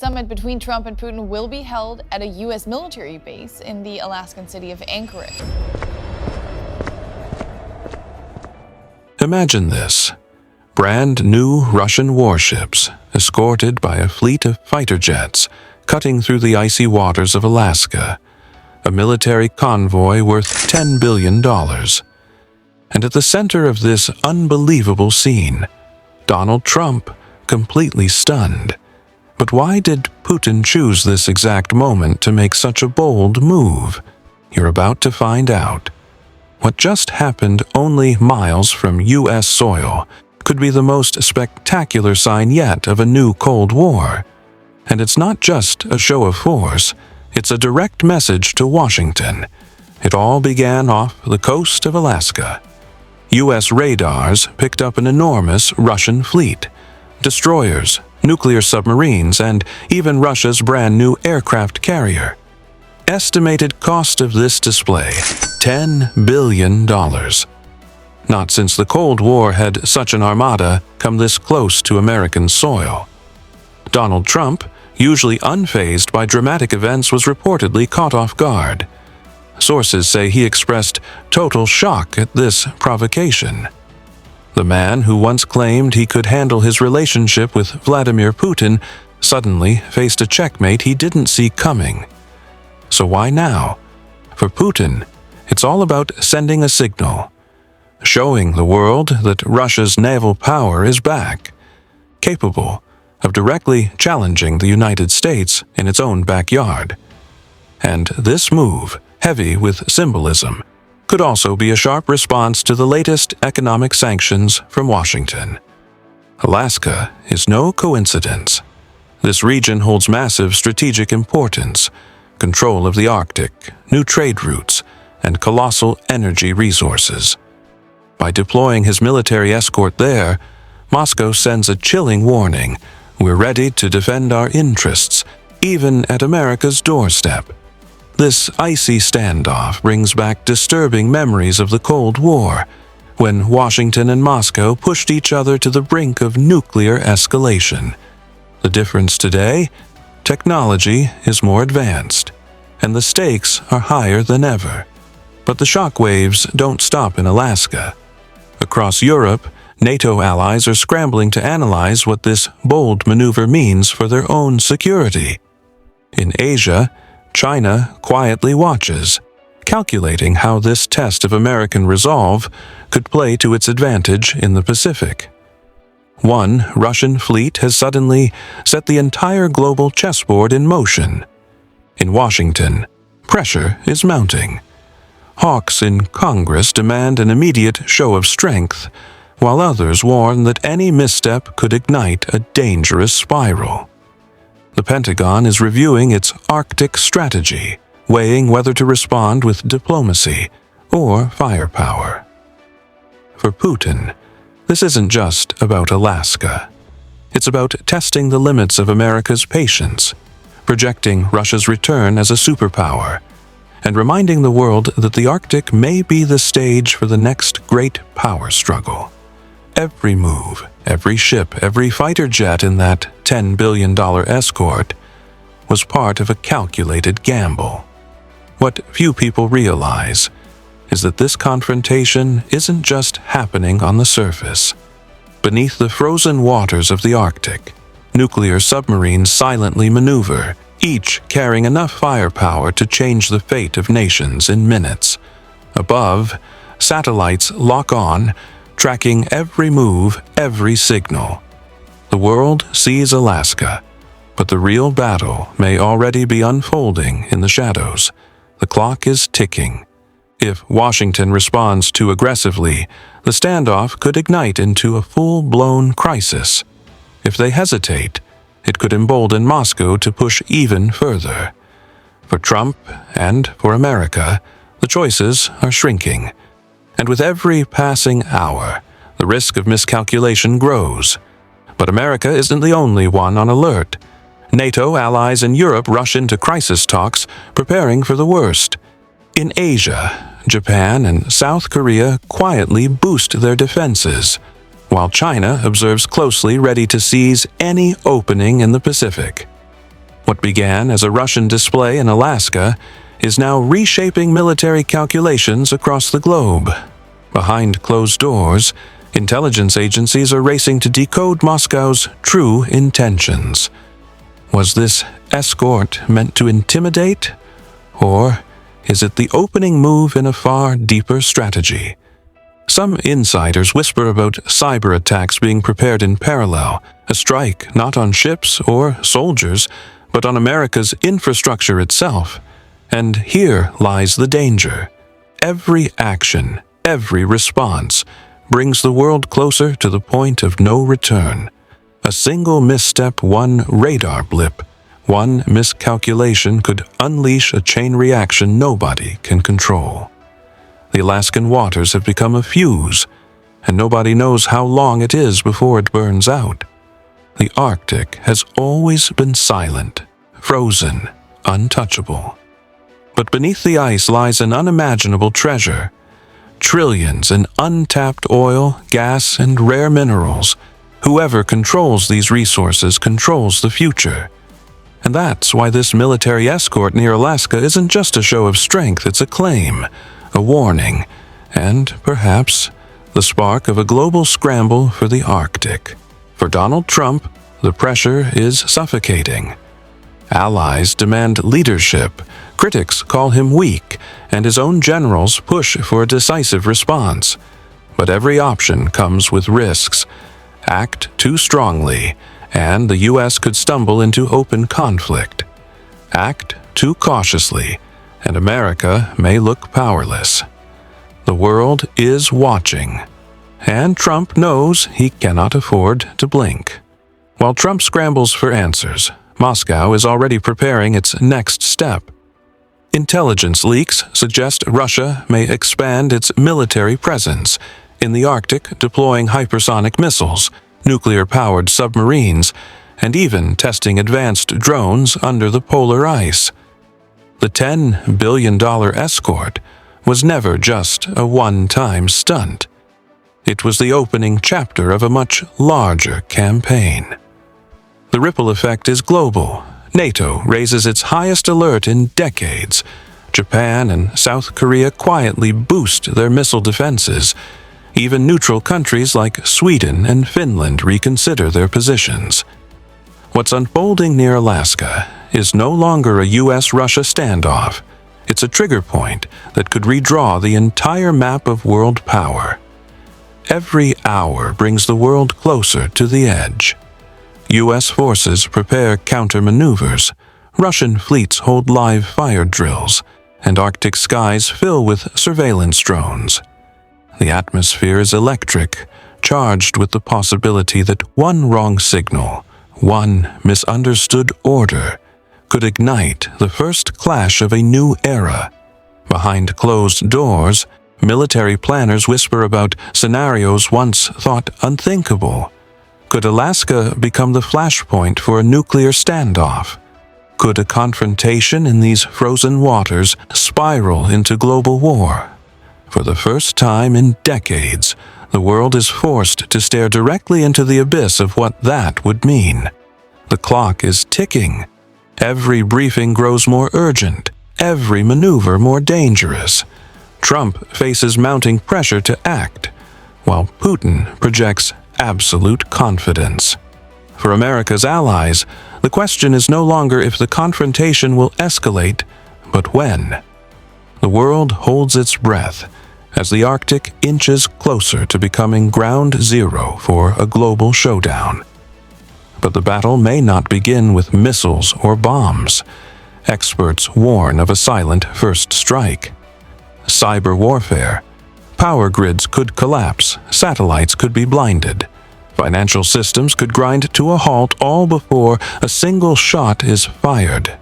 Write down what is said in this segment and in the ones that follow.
Summit between Trump and Putin will be held at a U.S. military base in the Alaskan city of Anchorage. Imagine this. Brand new Russian warships, escorted by a fleet of fighter jets, cutting through the icy waters of Alaska. A military convoy worth $10 billion. And at the center of this unbelievable scene, Donald Trump, completely stunned. But why did Putin choose this exact moment to make such a bold move? You're about to find out. What just happened only miles from U.S. soil could be the most spectacular sign yet of a new Cold War. And it's not just a show of force, it's a direct message to Washington. It all began off the coast of Alaska. U.S. radars picked up an enormous Russian fleet. Destroyers, nuclear submarines, and even Russia's brand new aircraft carrier. Estimated cost of this display, $10 billion. Not since the Cold War had such an armada come this close to American soil. Donald Trump, usually unfazed by dramatic events, was reportedly caught off guard. Sources say he expressed total shock at this provocation. The man who once claimed he could handle his relationship with Vladimir Putin suddenly faced a checkmate he didn't see coming. So why now? For Putin, it's all about sending a signal, showing the world that Russia's naval power is back, capable of directly challenging the United States in its own backyard. And this move, heavy with symbolism, could also be a sharp response to the latest economic sanctions from Washington. Alaska is no coincidence. This region holds massive strategic importance, control of the Arctic, new trade routes, and colossal energy resources. By deploying his military escort there, Moscow sends a chilling warning: we're ready to defend our interests, even at America's doorstep. This icy standoff brings back disturbing memories of the Cold War, when Washington and Moscow pushed each other to the brink of nuclear escalation. The difference today? Technology is more advanced, and the stakes are higher than ever. But the shockwaves don't stop in Alaska. Across Europe, NATO allies are scrambling to analyze what this bold maneuver means for their own security. In Asia, China quietly watches, calculating how this test of American resolve could play to its advantage in the Pacific. One Russian fleet has suddenly set the entire global chessboard in motion. In Washington, pressure is mounting. Hawks in Congress demand an immediate show of strength, while others warn that any misstep could ignite a dangerous spiral. The Pentagon is reviewing its Arctic strategy, weighing whether to respond with diplomacy or firepower. For Putin, this isn't just about Alaska. It's about testing the limits of America's patience, projecting Russia's return as a superpower, and reminding the world that the Arctic may be the stage for the next great power struggle. Every move, every ship, every fighter jet in that $10 billion escort was part of a calculated gamble. What few people realize is that this confrontation isn't just happening on the surface. Beneath the frozen waters of the Arctic, nuclear submarines silently maneuver, each carrying enough firepower to change the fate of nations in minutes. Above, satellites lock on, tracking every move, every signal. The world sees Alaska, but the real battle may already be unfolding in the shadows. The clock is ticking. If Washington responds too aggressively, the standoff could ignite into a full-blown crisis. If they hesitate, it could embolden Moscow to push even further. For Trump and for America, the choices are shrinking. And with every passing hour, the risk of miscalculation grows. But America isn't the only one on alert. NATO allies in Europe rush into crisis talks, preparing for the worst. In Asia, Japan and South Korea quietly boost their defenses, while China observes closely, ready to seize any opening in the Pacific. What began as a Russian display in Alaska is now reshaping military calculations across the globe. Behind closed doors, intelligence agencies are racing to decode Moscow's true intentions. Was this escort meant to intimidate, or is it the opening move in a far deeper strategy? Some insiders whisper about cyber attacks being prepared in parallel, a strike not on ships or soldiers, but on America's infrastructure itself. And here lies the danger. Every action, every response, brings the world closer to the point of no return. A single misstep, one radar blip, one miscalculation could unleash a chain reaction nobody can control. The Alaskan waters have become a fuse, and nobody knows how long it is before it burns out. The Arctic has always been silent, frozen, untouchable. But beneath the ice lies an unimaginable treasure. Trillions in untapped oil, gas, and rare minerals. Whoever controls these resources controls the future. And that's why this military escort near Alaska isn't just a show of strength, it's a claim, a warning, and perhaps the spark of a global scramble for the Arctic. For Donald Trump, the pressure is suffocating. Allies demand leadership, critics call him weak, and his own generals push for a decisive response. But every option comes with risks. Act too strongly, and the U.S. could stumble into open conflict. Act too cautiously, and America may look powerless. The world is watching, and Trump knows he cannot afford to blink. While Trump scrambles for answers, Moscow is already preparing its next step. Intelligence leaks suggest Russia may expand its military presence in the Arctic, deploying hypersonic missiles, nuclear-powered submarines, and even testing advanced drones under the polar ice. The $10 billion escort was never just a one-time stunt. It was the opening chapter of a much larger campaign. The ripple effect is global. NATO raises its highest alert in decades. Japan and South Korea quietly boost their missile defenses. Even neutral countries like Sweden and Finland reconsider their positions. What's unfolding near Alaska is no longer a U.S.-Russia standoff. It's a trigger point that could redraw the entire map of world power. Every hour brings the world closer to the edge. U.S. forces prepare counter-maneuvers, Russian fleets hold live fire drills, and Arctic skies fill with surveillance drones. The atmosphere is electric, charged with the possibility that one wrong signal, one misunderstood order, could ignite the first clash of a new era. Behind closed doors, military planners whisper about scenarios once thought unthinkable. Could Alaska become the flashpoint for a nuclear standoff? Could a confrontation in these frozen waters spiral into global war? For the first time in decades, the world is forced to stare directly into the abyss of what that would mean. The clock is ticking. Every briefing grows more urgent, every maneuver more dangerous. Trump faces mounting pressure to act, while Putin projects absolute confidence. For America's allies, the question is no longer if the confrontation will escalate, but when. The world holds its breath as the Arctic inches closer to becoming ground zero for a global showdown. But the battle may not begin with missiles or bombs. Experts warn of a silent first strike. Cyber warfare. Power grids could collapse, satellites could be blinded. Financial systems could grind to a halt all before a single shot is fired.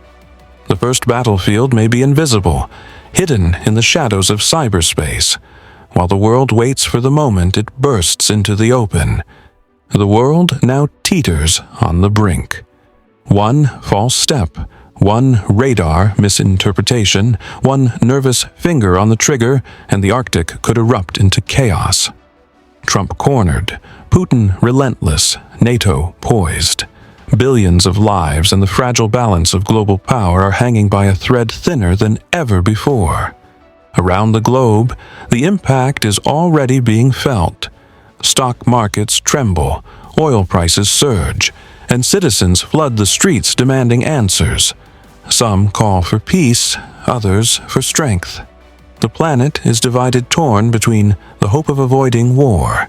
The first battlefield may be invisible, hidden in the shadows of cyberspace, while the world waits for the moment it bursts into the open. The world now teeters on the brink. One false step, one radar misinterpretation, one nervous finger on the trigger, and the Arctic could erupt into chaos. Trump cornered, Putin relentless, NATO poised. Billions of lives and the fragile balance of global power are hanging by a thread thinner than ever before. Around the globe, the impact is already being felt. Stock markets tremble, oil prices surge, and citizens flood the streets demanding answers. Some call for peace, others for strength. The planet is torn between the hope of avoiding war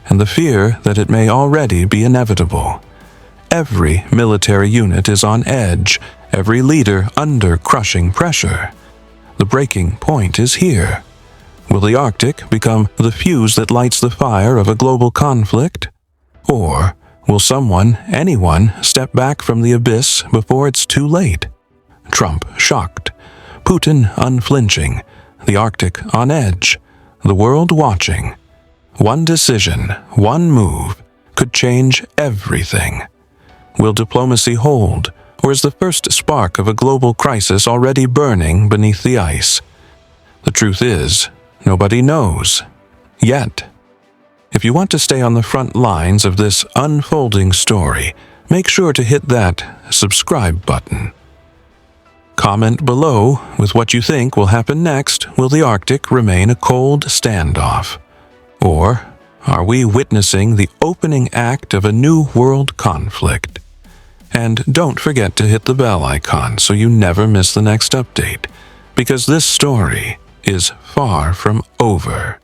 and the fear that it may already be inevitable. Every military unit is on edge, every leader under crushing pressure. The breaking point is here. Will the Arctic become the fuse that lights the fire of a global conflict? Or will someone, anyone, step back from the abyss before it's too late? Trump shocked, Putin unflinching, the Arctic on edge, the world watching. One decision, one move, could change everything. Will diplomacy hold, or is the first spark of a global crisis already burning beneath the ice? The truth is, nobody knows. Yet. If you want to stay on the front lines of this unfolding story, make sure to hit that subscribe button. Comment below with what you think will happen next. Will the Arctic remain a cold standoff? Or are we witnessing the opening act of a new world conflict? And don't forget to hit the bell icon so you never miss the next update, because this story is far from over.